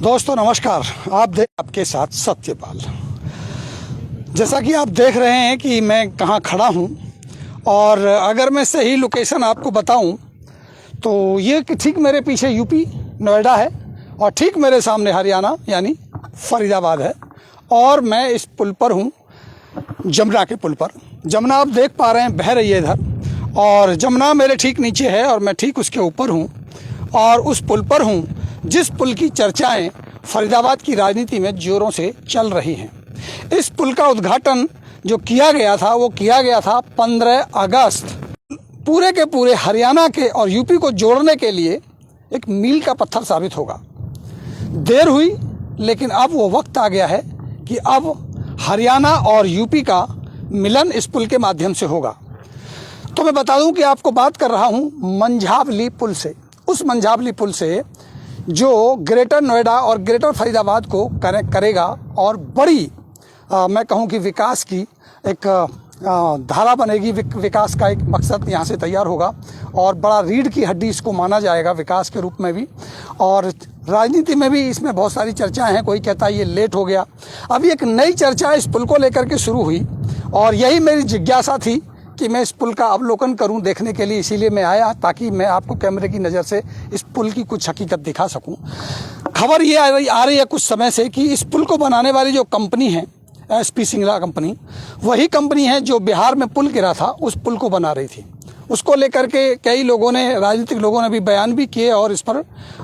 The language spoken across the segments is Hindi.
दोस्तों नमस्कार। आपके साथ सत्यपाल। जैसा कि आप देख रहे हैं कि मैं कहाँ खड़ा हूँ, और अगर मैं सही लोकेशन आपको बताऊँ तो ये ठीक मेरे पीछे यूपी नोएडा है और ठीक मेरे सामने हरियाणा यानी फरीदाबाद है। और मैं इस पुल पर हूँ, जमुना के पुल पर। जमुना आप देख पा रहे हैं बह रही है इधर, और जमुना मेरे ठीक नीचे है और मैं ठीक उसके ऊपर हूँ और उस पुल पर हूँ जिस पुल की चर्चाएं फरीदाबाद की राजनीति में जोरों से चल रही हैं। इस पुल का उद्घाटन जो किया गया था वो किया गया था 15 अगस्त। पूरे के पूरे हरियाणा के और यूपी को जोड़ने के लिए एक मील का पत्थर साबित होगा। देर हुई, लेकिन अब वो वक्त आ गया है कि अब हरियाणा और यूपी का मिलन इस पुल के माध्यम से होगा। तो मैं बता दूं कि आपको बात कर रहा हूं मंझावली पुल से, उस मंझावली पुल से जो ग्रेटर नोएडा और ग्रेटर फरीदाबाद को कनेक्ट करेगा और बड़ी मैं कहूं कि विकास की एक धारा बनेगी। विकास का एक मकसद यहाँ से तैयार होगा और बड़ा रीढ़ की हड्डी इसको माना जाएगा विकास के रूप में भी। और राजनीति में भी इसमें बहुत सारी चर्चाएं हैं। कोई कहता है ये लेट हो गया। अभी एक नई चर्चा इस पुल को लेकर के शुरू हुई और यही मेरी जिज्ञासा थी कि मैं इस पुल का अवलोकन करूं देखने के लिए। इसीलिए मैं आया ताकि मैं आपको कैमरे की नज़र से इस पुल की कुछ हकीकत दिखा सकूं। खबर ये आ रही है कुछ समय से कि इस पुल को बनाने वाली जो कंपनी है SP सिंगला कंपनी, वही कंपनी है जो बिहार में पुल गिरा था उस पुल को बना रही थी। उसको लेकर के कई लोगों ने, राजनीतिक लोगों ने भी बयान भी किए और इस पर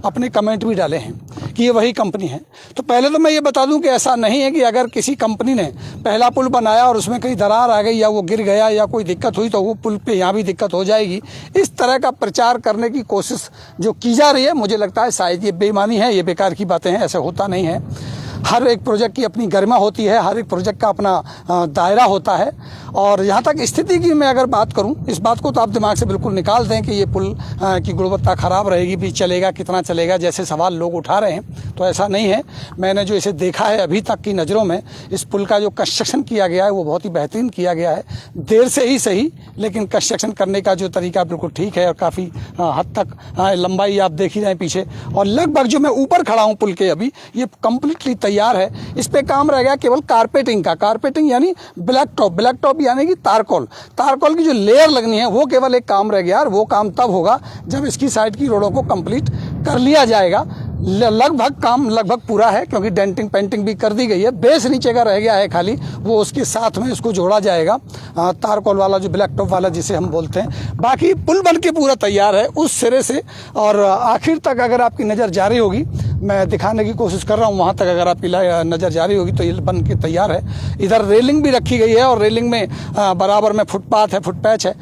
अपने कमेंट भी डाले हैं कि ये वही कंपनी है। तो पहले तो मैं ये बता दूं कि ऐसा नहीं है कि अगर किसी कंपनी ने पहला पुल बनाया और उसमें कहीं दरार आ गई या वो गिर गया या कोई दिक्कत हुई तो वो पुल पे यहाँ भी दिक्कत हो जाएगी। इस तरह का प्रचार करने की कोशिश जो की जा रही है, मुझे लगता है शायद ये बेईमानी है, ये बेकार की बातें हैं। ऐसा होता नहीं है। हर एक प्रोजेक्ट की अपनी गरिमा होती है, हर एक प्रोजेक्ट का अपना दायरा होता है। और यहाँ तक स्थिति की मैं अगर बात करूँ, इस बात को तो आप दिमाग से बिल्कुल निकाल दें कि ये पुल की गुणवत्ता ख़राब रहेगी, भी चलेगा, कितना चलेगा, जैसे सवाल लोग उठा रहे हैं, तो ऐसा नहीं है। मैंने जो इसे देखा है अभी तक की नज़रों में, इस पुल का जो कंस्ट्रक्शन किया गया है वो बहुत ही बेहतरीन किया गया है। देर से ही सही, लेकिन कंस्ट्रक्शन करने का जो तरीका बिल्कुल ठीक है और काफ़ी हद तक लंबाई आप देख ही रहे हैं पीछे। और लगभग जो मैं ऊपर खड़ा हूँ पुल के, अभी ये कम्प्लीटली तैयार है। इस पे काम रह गया केवल कारपेटिंग का। कारपेटिंग यानी ब्लैक टॉप यानी कि तारकोल की जो लेयर लगनी है वो केवल एक काम रह गया। और वो काम तब होगा जब इसकी साइड की रोडों को कंप्लीट कर लिया जाएगा। लगभग पूरा है, क्योंकि डेंटिंग पेंटिंग भी कर दी गई है। बेस नीचे का रह गया है खाली, वो उसके साथ में इसको जोड़ा जाएगा, तारकोल वाला जो ब्लैक टॉप वाला जिसे हम बोलते हैं। बाकी पुल बन के पूरा तैयार है उस सिरे से और आखिर तक। अगर आपकी नज़र जारी होगी, मैं दिखाने की कोशिश कर रहा हूँ, वहाँ तक अगर आपकी नज़र जारी होगी तो ये बन के तैयार है। इधर रेलिंग भी रखी गई है और रेलिंग में बराबर में फुटपाथ है, फुटपैच है।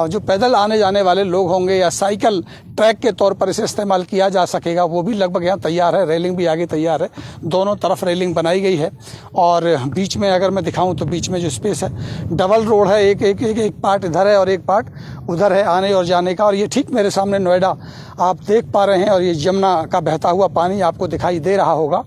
जो पैदल आने जाने वाले लोग होंगे या साइकिल ट्रैक के तौर पर इसे इस्तेमाल किया जा सकेगा, वो भी लगभग यहाँ तैयार है। रेलिंग भी आगे तैयार है, दोनों तरफ रेलिंग बनाई गई है। और बीच में अगर मैं दिखाऊं तो बीच में जो स्पेस है, डबल रोड है, एक पार्ट इधर है और एक पार्ट उधर है आने और जाने का। और ये ठीक मेरे सामने नोएडा आप देख पा रहे हैं और ये जमुना का बहता हुआ पानी आपको दिखाई दे रहा होगा।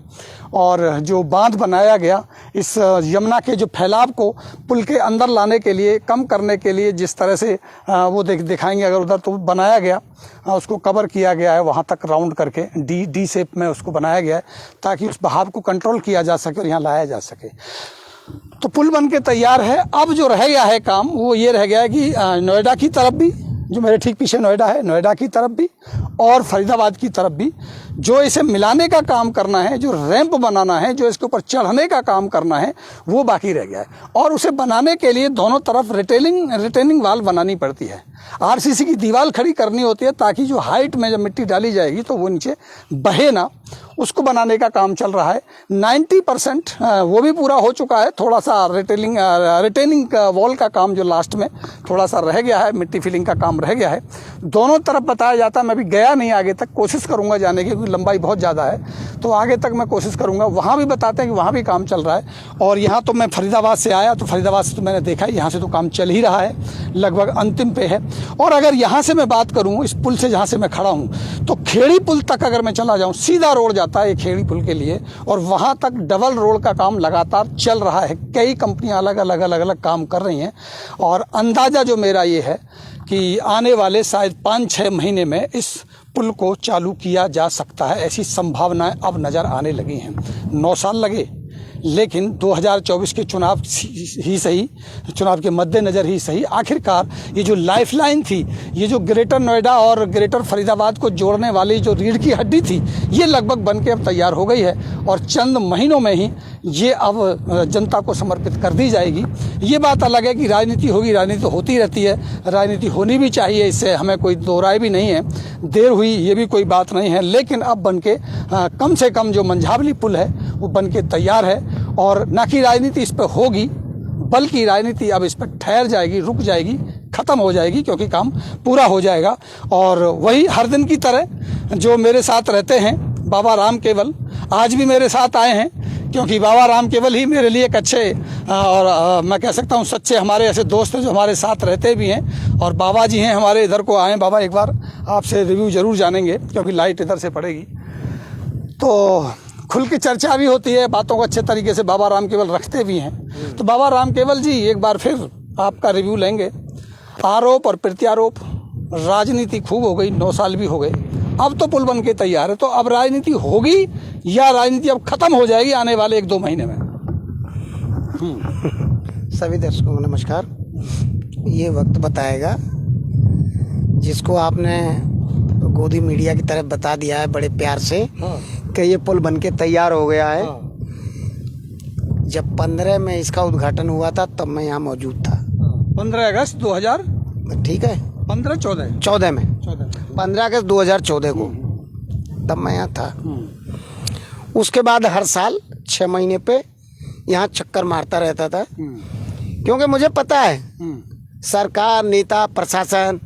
और जो बांध बनाया गया इस यमुना के जो फैलाव को पुल के अंदर लाने के लिए, कम करने के लिए, जिस तरह से वो दिखाएंगे अगर उधर तो बनाया गया, उसको कवर किया गया है वहाँ तक राउंड करके, डी शेप में उसको बनाया गया है ताकि उस बहाव को कंट्रोल किया जा सके और यहाँ लाया जा सके। तो पुल बन के तैयार है। अब जो रह गया है काम वो ये रह गया है कि नोएडा की तरफ भी, जो मेरे ठीक पीछे नोएडा है, नोएडा की तरफ भी और फरीदाबाद की तरफ भी जो इसे मिलाने का काम करना है, जो रैंप बनाना है, जो इसके ऊपर चढ़ने का काम करना है, वो बाकी रह गया है। और उसे बनाने के लिए दोनों तरफ रिटेनिंग वाल बनानी पड़ती है। RCC की दीवार खड़ी करनी होती है ताकि जो हाइट में जब मिट्टी डाली जाएगी तो वो नीचे बहे ना, उसको बनाने का काम चल रहा है। 90% वो भी पूरा हो चुका है। थोड़ा सा रिटेनिंग वॉल का काम जो लास्ट में थोड़ा सा रह गया है, मिट्टी फिलिंग का काम रह गया है। दोनों तरफ बताया जाता है। मैं भी गया नहीं आगे तक, कोशिश करूंगा जाने की, क्योंकि लंबाई बहुत ज़्यादा है, तो आगे तक मैं कोशिश करूंगा। वहाँ भी बताते हैं कि वहाँ भी काम चल रहा है। और यहाँ तो मैं फरीदाबाद से आया, तो फरीदाबाद से तो मैंने देखा यहाँ से तो काम चल ही रहा है, लगभग अंतिम पे है। और अगर यहाँ से मैं बात करूँ, इस पुल से जहाँ से मैं खड़ा हूँ, तो खेड़ी पुल तक अगर मैं चला जाऊँ, सीधा रोड जाता है खेड़ी पुल के लिए, और वहाँ तक डबल रोड का काम लगातार चल रहा है। कई कंपनियाँ अलग अलग काम कर रही हैं। और अंदाज़ा जो मेरा ये है कि आने वाले शायद 5-6 महीने में इस पुल को चालू किया जा सकता है, ऐसी संभावनाएं अब नज़र आने लगी हैं। 9 साल लगे, लेकिन 2024 के चुनाव ही सही, चुनाव के मद्देनज़र ही सही, आखिरकार ये जो लाइफलाइन थी, ये जो ग्रेटर नोएडा और ग्रेटर फरीदाबाद को जोड़ने वाली जो रीढ़ की हड्डी थी, ये लगभग बन के अब तैयार हो गई है और चंद महीनों में ही ये अब जनता को समर्पित कर दी जाएगी। ये बात अलग है कि राजनीति होगी, राजनीति होती रहती है, राजनीति होनी भी चाहिए, इससे हमें कोई दो राय भी नहीं है। देर हुई ये भी कोई बात नहीं है, लेकिन अब बन के कम से कम जो मंझावली पुल है वो बन के तैयार है और ना कि राजनीति इस पर होगी, बल्कि राजनीति अब इस पर ठहर जाएगी, रुक जाएगी, ख़त्म हो जाएगी, क्योंकि काम पूरा हो जाएगा। और वही हर दिन की तरह जो मेरे साथ रहते हैं बाबा राम केवल, आज भी मेरे साथ आए हैं, क्योंकि बाबा राम केवल ही मेरे लिए एक अच्छे और मैं कह सकता हूँ सच्चे हमारे ऐसे दोस्त हैं जो हमारे साथ रहते भी हैं। और बाबा जी हैं हमारे, इधर को आए। बाबा एक बार आपसे रिव्यू ज़रूर जानेंगे, क्योंकि लाइट इधर से पड़ेगी तो खुल की चर्चा भी होती है, बातों को अच्छे तरीके से बाबा राम केवल रखते भी हैं। तो बाबा राम केवल जी, एक बार फिर आपका रिव्यू लेंगे। आरोप और प्रत्यारोप, राजनीति खूब हो गई, 9 साल भी हो गए, अब तो पुल बन के तैयार है। तो अब राजनीति होगी या राजनीति अब खत्म हो जाएगी आने वाले 1-2 महीने में? सभी दर्शकों को नमस्कार। ये वक्त बताएगा, जिसको आपने गोदी मीडिया की तरफ बता दिया है बड़े प्यार से कि ये पुल बन के तैयार हो गया है। जब 15 में इसका उद्घाटन हुआ था तब मैं यहाँ मौजूद था। 15 अगस्त 2000, ठीक है, 14 में 15 अगस्त 2014 को तब मैं यहाँ था। उसके बाद हर साल 6 महीने पे यहाँ चक्कर मारता रहता था, क्योंकि मुझे पता है सरकार, नेता, प्रशासन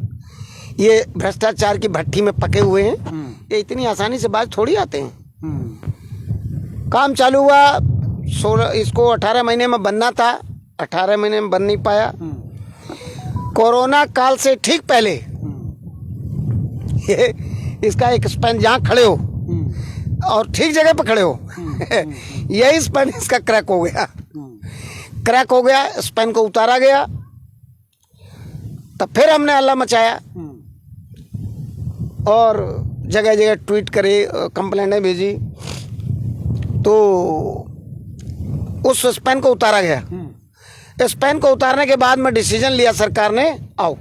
ये भ्रष्टाचार की भट्टी में पके हुए हैं। ये इतनी आसानी से बात थोड़ी आते हैं। काम चालू हुआ, 16 इसको 18 महीने में बनना था, 18 महीने में बन नहीं पाया। कोरोना काल से ठीक पहले ये इसका एक स्पैन जहाँ खड़े हो और ठीक जगह पर खड़े हो यही स्पैन इसका क्रैक हो गया। स्पैन को उतारा गया, तब फिर हमने हल्ला मचाया और जगह जगह ट्वीट करे, कंप्लेंटें भेजी, तो उस स्पैन को उतारा गया। स्पैन को उतारने के बाद में डिसीजन लिया सरकार ने, आओ,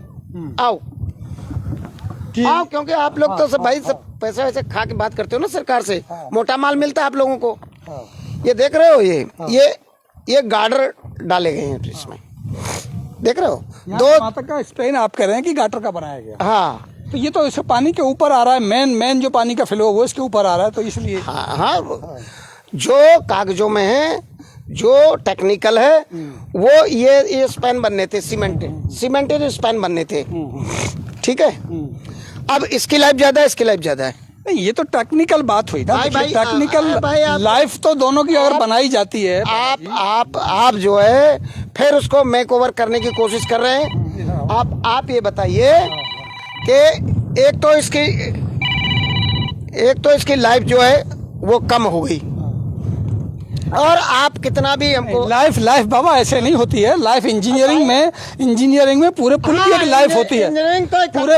क्योंकि आप लोग तो सब भाई सब पैसे वैसे खा के बात करते हो ना सरकार से, मोटा माल मिलता है आप लोगों को। ये देख रहे हो, ये गार्डर डाले गए हैं इसमें, देख रहे हो। 2 माता का स्पेन आप कह रहे हैं कि गाटर का बनाया गया। हाँ, तो ये तो इस पानी के ऊपर आ रहा है, मेन जो पानी का फ्लो है वो इसके ऊपर आ रहा है, तो इसलिए हाँ, जो कागजों में है, जो टेक्निकल है, वो ये स्पैन बनने थे, सीमेंटेड स्पैन बनने थे, ठीक है। अब इसकी लाइफ ज्यादा है, इसकी लाइफ ज्यादा है। नहीं, ये तो टेक्निकल बात हुई ना, टेक्निकल लाइफ तो दोनों की अगर बनाई जाती है। आप जो है फिर उसको मेक ओवर करने की कोशिश कर रहे हैं। आप ये बताइए कि एक तो इसकी लाइफ जो है वो कम हो गई, और आप कितना भी हमको लाइफ बाबा ऐसे नहीं होती है। लाइफ इंजीनियरिंग में पूरे पुल की एक लाइफ होती है,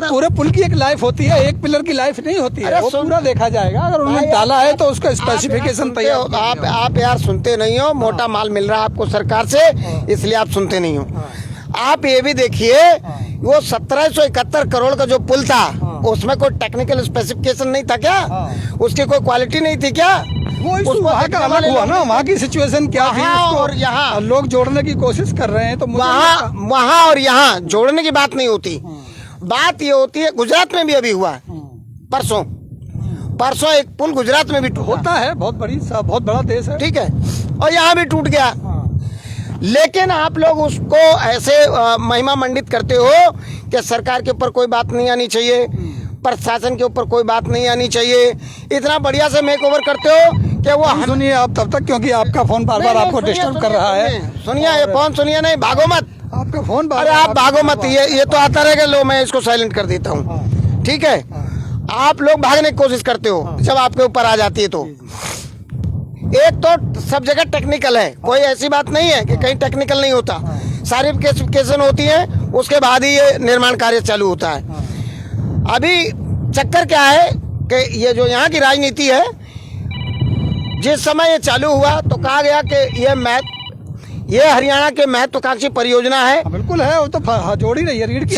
पूरे पुल की एक लाइफ होती है, एक पिलर की लाइफ नहीं होती है। वो पूरा देखा जाएगा, अगर उन्होंने डाला है तो उसका स्पेसिफिकेशन तैयार। आप यार सुनते नहीं हो, मोटा माल मिल रहा है आपको सरकार से, इसलिए आप सुनते नहीं हो। आप ये भी देखिए, वो 1771 करोड़ का जो पुल था उसमें कोई टेक्निकल स्पेसिफिकेशन नहीं था क्या? उसकी कोई क्वालिटी नहीं थी क्या? वो वहाँ का अलग हुआ ना, वहाँ की सिचुएशन क्या थी, और यहाँ लोग जोड़ने की कोशिश कर रहे हैं, तो वहाँ और यहाँ जोड़ने की बात नहीं होती। बात ये होती है, गुजरात में भी अभी हुआ, परसों एक पुल गुजरात में भी होता है, बहुत बड़ा देश है, ठीक है, और यहाँ भी टूट गया। लेकिन आप लोग उसको ऐसे महिमा मंडित करते हो कि सरकार के ऊपर कोई बात नहीं आनी चाहिए, प्रशासन के ऊपर कोई बात नहीं आनी चाहिए, इतना बढ़िया से मेक ओवर करते हो कि वो सुनिए आप तब तक, क्योंकि आपका फोन बार-बार आपको डिस्टर्ब कर रहा है। सुनिए, ये फोन सुनिए, नहीं भागो मत, आपका फोन अरे आप भागो मत, ये तो आता रहेगा। लो, मैं इसको साइलेंट कर देता हूँ, ठीक है। आप लोग भागने की कोशिश करते हो जब आपके ऊपर आ जाती है तो। एक तो सब जगह टेक्निकल है, कोई ऐसी बात नहीं है कि कहीं टेक्निकल नहीं होता, सारी स्पेसिफिकेशन होती है, उसके बाद ही ये निर्माण कार्य चालू होता है। अभी चक्कर क्या है कि ये जो यहाँ की राजनीति है, जिस समय ये चालू हुआ तो कहा गया कि ये हरियाणा के महत्वाकांक्षी परियोजना है। बिल्कुल है, वो तो जोड़ ही रही है रीढ़ की।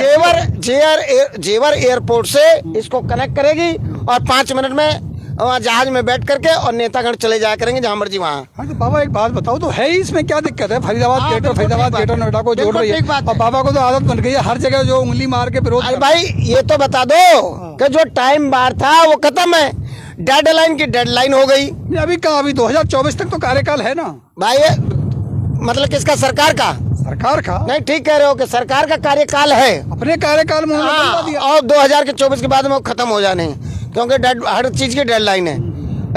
जेवर एयरपोर्ट से इसको कनेक्ट करेगी और 5 मिनट में वहाँ जहाज में बैठ करके और नेतागण चले जाया करेंगे जहाँ मर्जी वहाँ। हाँ तो बाबा एक बात बताओ, तो है ही इसमें क्या दिक्कत है? फरीदाबाद ग्रेटर नोएडा को जोड़ रही है और बाबा को तो आदत बन गई है हर जगह जो उंगली मार के विरोध। अरे भाई ये तो बता दो कि जो टाइम बार था वो खत्म है, डेडलाइन की डेडलाइन हो गई। अभी कहा, अभी 2024 तक तो कार्यकाल है ना भाई। मतलब किसका? सरकार का? सरकार का नहीं, ठीक कह रहे हो कि सरकार का कार्यकाल है, अपने कार्यकाल में उन्होंने बता दिया। और 2024 के बाद में वो खत्म हो जाने, क्योंकि हर चीज की डेडलाइन है,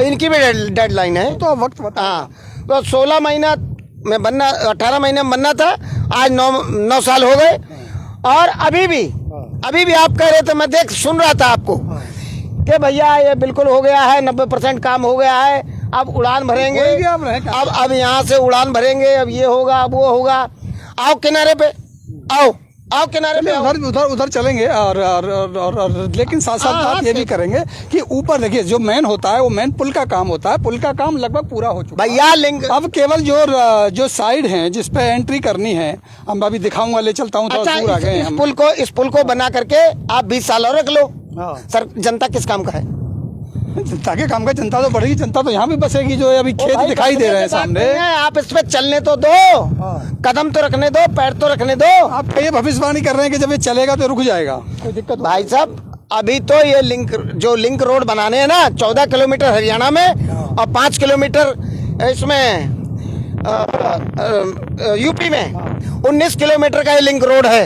इनकी भी डेडलाइन है। तो वक्त बता। हाँ, तो 16 महीना में बनना, 18 महीने में बनना था, आज 9 साल हो गए। और अभी भी आप कह रहे थे, मैं सुन रहा था आपको कि भैया ये बिल्कुल हो गया है, 90% काम हो गया है, अब उड़ान भरेंगे, अब यहाँ से उड़ान भरेंगे, अब ये होगा, अब वो होगा। आओ किनारे पे, आओ किनारे पे, उधर चलेंगे और लेकिन साथ साथ बात ये भी करेंगे कि ऊपर देखिए जो मेन होता है वो मेन पुल का काम होता है। पुल का काम लगभग पूरा हो चुका है भैया। लिंक अब केवल जो साइड है जिस पे एंट्री करनी है, हम अभी दिखाऊंगा, ले चलता हूँ थोड़ा दूर आ गए। इस पुल को बना करके आप 20 साल और रख लो। सर जनता किस काम का है? जनता के काम का। जनता तो बढ़ेगी, जनता तो यहाँ भी बसेगी, जो अभी खेत दिखाई दे रहे हैं सामने। आप इस पे चलने तो दो, कदम तो रखने दो, पैर तो रखने दो। आप ये भविष्यवाणी कर रहे हैं कि जब ये चलेगा तो रुक जाएगा, कोई दिक्कत? भाई साहब अभी तो ये लिंक रोड बनाने हैं ना, 14 किलोमीटर हरियाणा में और 5 किलोमीटर इसमें यूपी में, 19 किलोमीटर का ये लिंक रोड है।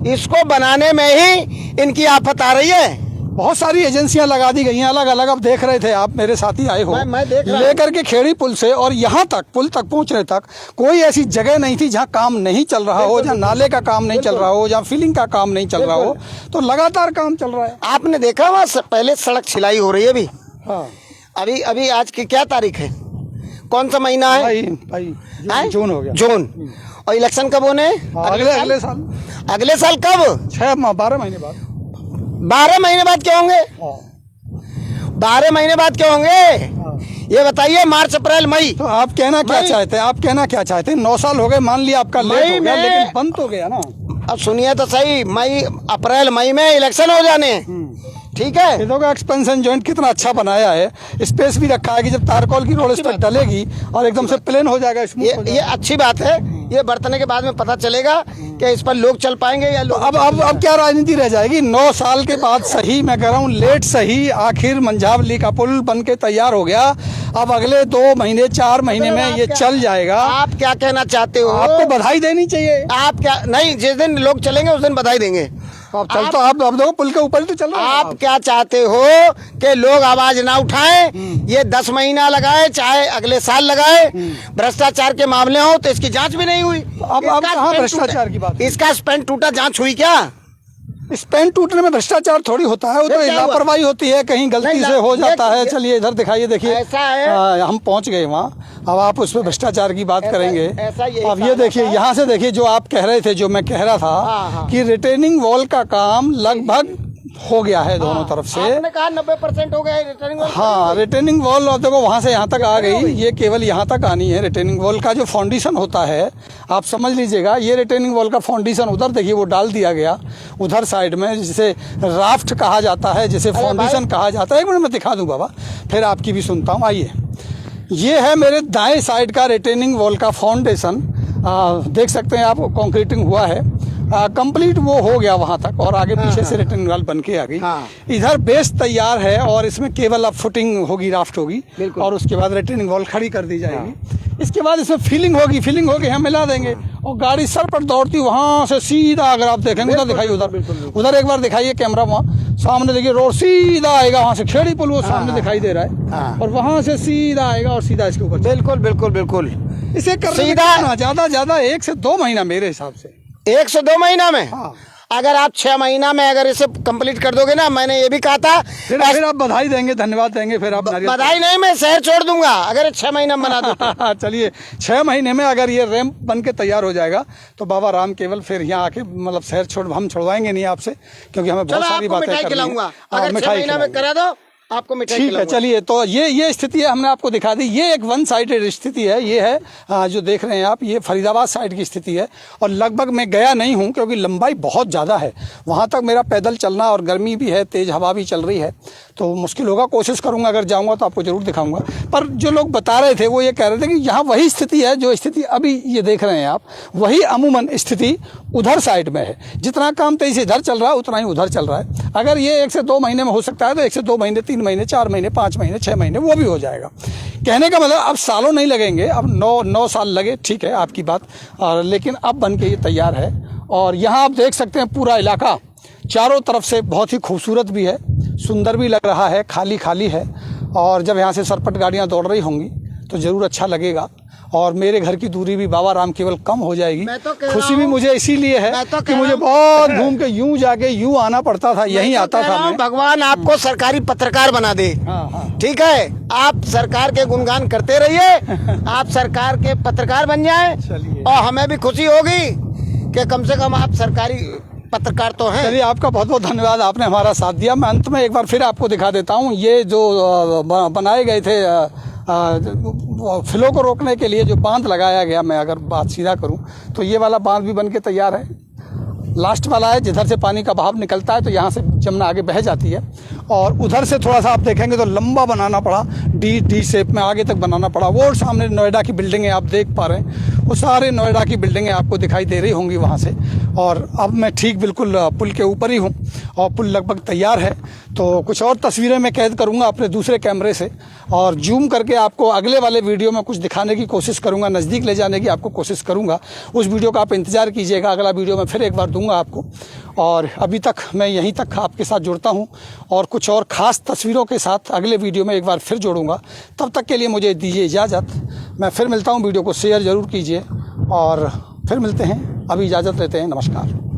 इसको बनाने में ही इनकी आफत आ रही है। बहुत सारी एजेंसियां लगा दी गई हैं अलग अलग। अब देख रहे थे आप, मेरे साथी आए हो, मैं देख रहा लेकर के खेड़ी पुल से और यहाँ तक पुल तक पहुँचने तक कोई ऐसी जगह नहीं थी जहाँ काम नहीं चल रहा हो, जहाँ नाले का काम नहीं चल रहा हो, जहाँ फिलिंग का काम नहीं चल रहा हो। तो लगातार काम चल रहा है। आपने देखा वहाँ पहले सड़क छिलाई हो रही है अभी। हाँ। अभी आज की क्या तारीख है? कौन सा महीना है? भाई जून हो गया। जून। और इलेक्शन कब होने? अगले साल। अगले साल कब? 12 महीने बाद। 12 महीने बाद क्या होंगे? 12 महीने बाद क्या होंगे ये बताइए? मार्च, अप्रैल, मई। तो आप कहना क्या चाहते हैं? आप कहना क्या चाहते हैं? 9 साल हो गए, मान लिया आपका लेट हो गया, लेकिन बंद तो गया ना। अब सुनिए तो सही, अप्रैल मई में इलेक्शन हो जाने, ठीक है। खेतों का एक्सपेंशन जॉइंट कितना अच्छा बनाया है, स्पेस भी रखा है कि जब तारकोल की रोड इस पर डलेगी और एकदम से प्लेन हो जाएगा। ये अच्छी बात है। ये बरतने के बाद में पता चलेगा कि इस पर लोग चल पाएंगे या लोग। अब क्या राजनीति रह जाएगी? 9 साल के बाद सही, मैं कह रहा हूँ लेट सही, आखिर मंझावली का पुल बन के तैयार हो गया। अब अगले 2 महीने 4 महीने में ये चल जाएगा। आप क्या कहना चाहते हो? आपको बधाई देनी चाहिए। आप क्या नहीं, जिस दिन लोग चलेंगे उस दिन बधाई देंगे। आप देखो पुल के ऊपर तो चल रहा है। आप क्या चाहते हो कि लोग आवाज ना उठाएं? ये 10 महीना लगाए, चाहे अगले साल लगाए, भ्रष्टाचार के मामले हो तो इसकी जांच भी नहीं हुई। अब कहाँ भ्रष्टाचार की बात? इसका स्पेन टूटा, जांच हुई क्या? स्पेन टूटने में भ्रष्टाचार थोड़ी होता है, वो तो लापरवाही होती है, कहीं गलती से हो जाता है। चलिए इधर दिखाइए, देखिए ऐसा है। हम पहुंच गए वहाँ। अब आप उस पर भ्रष्टाचार की बात करेंगे। अब ये ऐसा देखिए, यहाँ से देखिए जो आप कह रहे थे, जो मैं कह रहा था कि रिटेनिंग वॉल का काम लगभग हो गया है दोनों तरफ से। आपने कहा 90% हो गया है रिटर्निंग वॉल। हाँ, रिटेनिंग वॉल देखो वहाँ से यहाँ तक आ गई, ये केवल यहाँ तक आनी है। रिटेनिंग वॉल का जो फाउंडेशन होता है, आप समझ लीजिएगा, ये रिटेनिंग वॉल का फाउंडेशन उधर देखिए वो डाल दिया गया उधर साइड में, जिसे राफ्ट कहा जाता है, जिसे फाउंडेशन कहा जाता है। एक मिनट मैं दिखा दूँ बाबा, फिर आपकी भी सुनता हूँ। आइए, ये है मेरे दाएं साइड का रिटेनिंग वॉल का फाउंडेशन। देख सकते हैं आप, कंक्रीटिंग हुआ है, कंप्लीट वो हो गया वहां तक, और आगे पीछे से रिटर्निंग वॉल बन के आ गई। इधर बेस तैयार है और इसमें केवल अब फुटिंग होगी, राफ्ट होगी, और उसके बाद रिटर्निंग वॉल खड़ी कर दी जाएगी। इसके बाद इसमें फिलिंग होगी, फिलिंग होगी हम मिला देंगे, और गाड़ी सर पर दौड़ती वहां से सीधा, अगर आप देखेंगे उधर दिखाइए, उधर एक बार दिखाइए कैमरा, वहाँ सामने देखिए रोड सीधा आएगा, वहां से खेड़ी पुल वो सामने दिखाई दे रहा है, और वहां से सीधा आएगा और सीधा इसके ऊपर। बिल्कुल बिल्कुल बिल्कुल। इसे करने में ज्यादा 1 से 2 महीना मेरे हिसाब से। 1 से 2 महीना में? अगर आप 6 महीना में अगर इसे कंप्लीट कर दोगे ना, मैंने ये भी कहा था। फिर आप बधाई देंगे, धन्यवाद देंगे, फिर आप नारियल बधाई नहीं, मैं शहर छोड़ दूंगा अगर 6 महीना में बना दो तो। चलिए 6 महीने में अगर ये रैंप बन के तैयार हो जाएगा तो बाबा राम केवल फिर यहाँ आके मतलब शहर हम छोड़वाएंगे नहीं आपसे, क्योंकि हमें बहुत सारी बातें करनी है। खिलाऊंगा अगर 6 महीना में करा दो, आपको मिठाई ठीक है। चलिए, तो ये स्थिति है, हमने आपको दिखा दी। ये एक वन साइडेड स्थिति है, ये है जो देख रहे हैं आप, ये फरीदाबाद साइड की स्थिति है। और लगभग मैं गया नहीं हूँ क्योंकि लंबाई बहुत ज़्यादा है वहाँ तक मेरा पैदल चलना, और गर्मी भी है, तेज़ हवा भी चल रही है, तो मुश्किल होगा। कोशिश करूँगा, अगर जाऊँगा तो आपको ज़रूर दिखाऊँगा। पर जो लोग बता रहे थे वो ये कह रहे थे कि यहाँ वही स्थिति है जो स्थिति अभी ये देख रहे हैं आप, वही अमूमन स्थिति उधर साइड में है। जितना काम तेज़ी से इधर चल रहा है उतना ही उधर चल रहा है। अगर ये 1 से 2 महीने में हो सकता है तो 1 से 2 महीने, 3 महीने, 4 महीने, 5 महीने, 6 महीने वो भी हो जाएगा। कहने का मतलब अब सालों नहीं लगेंगे, अब 9 साल लगे, ठीक है आपकी बात, लेकिन अब बन के ये तैयार है। और यहाँ आप देख सकते हैं पूरा इलाका चारों तरफ से बहुत ही खूबसूरत भी है, सुंदर भी लग रहा है, खाली खाली है। और जब यहाँ से सरपट गाड़ियाँ दौड़ रही होंगी तो ज़रूर अच्छा लगेगा, और मेरे घर की दूरी भी बाबा राम केवल कम हो जाएगी। खुशी भी मुझे इसीलिए है कि मुझे बहुत घूम के यूं जाके यूं आना पड़ता था, यहीं आता था मैं। भगवान आपको सरकारी पत्रकार बना दे। ठीक है, आप सरकार के गुणगान करते रहिए, आप सरकार के पत्रकार बन जाए, और हमें भी खुशी होगी कि कम से कम आप सरकारी पत्रकार तो हैं। चलिए, आपका बहुत बहुत धन्यवाद, आपने हमारा साथ दिया। मैं अंत में एक बार फिर आपको दिखा देता हूँ, ये जो बनाए गए थे फ्लो को रोकने के लिए जो बांध लगाया गया, मैं अगर बात सीधा करूं तो ये वाला बांध भी बन के तैयार है। लास्ट वाला है जिधर से पानी का बहाव निकलता है तो यहाँ से जमुना आगे बह जाती है, और उधर से थोड़ा सा आप देखेंगे तो लंबा बनाना पड़ा, डी शेप में आगे तक बनाना पड़ा। वो सामने नोएडा की बिल्डिंगें आप देख पा रहे हैं, वो सारे नोएडा की बिल्डिंगें आपको दिखाई दे रही होंगी वहाँ से। और अब मैं ठीक बिल्कुल पुल के ऊपर ही हूँ, और पुल लगभग तैयार है। तो कुछ और तस्वीरें मैं कैद करूँगा अपने दूसरे कैमरे से, और जूम करके आपको अगले वाले वीडियो में कुछ दिखाने की कोशिश करूँगा, नज़दीक ले जाने की आपको कोशिश करूँगा। उस वीडियो का आप इंतज़ार कीजिएगा, अगला वीडियो में फिर एक बार दूंगा आपको। और अभी तक मैं यहीं तक आपके साथ जुड़ता हूं, और कुछ और ख़ास तस्वीरों के साथ अगले वीडियो में एक बार फिर जोड़ूंगा। तब तक के लिए मुझे दीजिए इजाज़त, मैं फिर मिलता हूं। वीडियो को शेयर ज़रूर कीजिए, और फिर मिलते हैं। अभी इजाज़त लेते हैं, नमस्कार।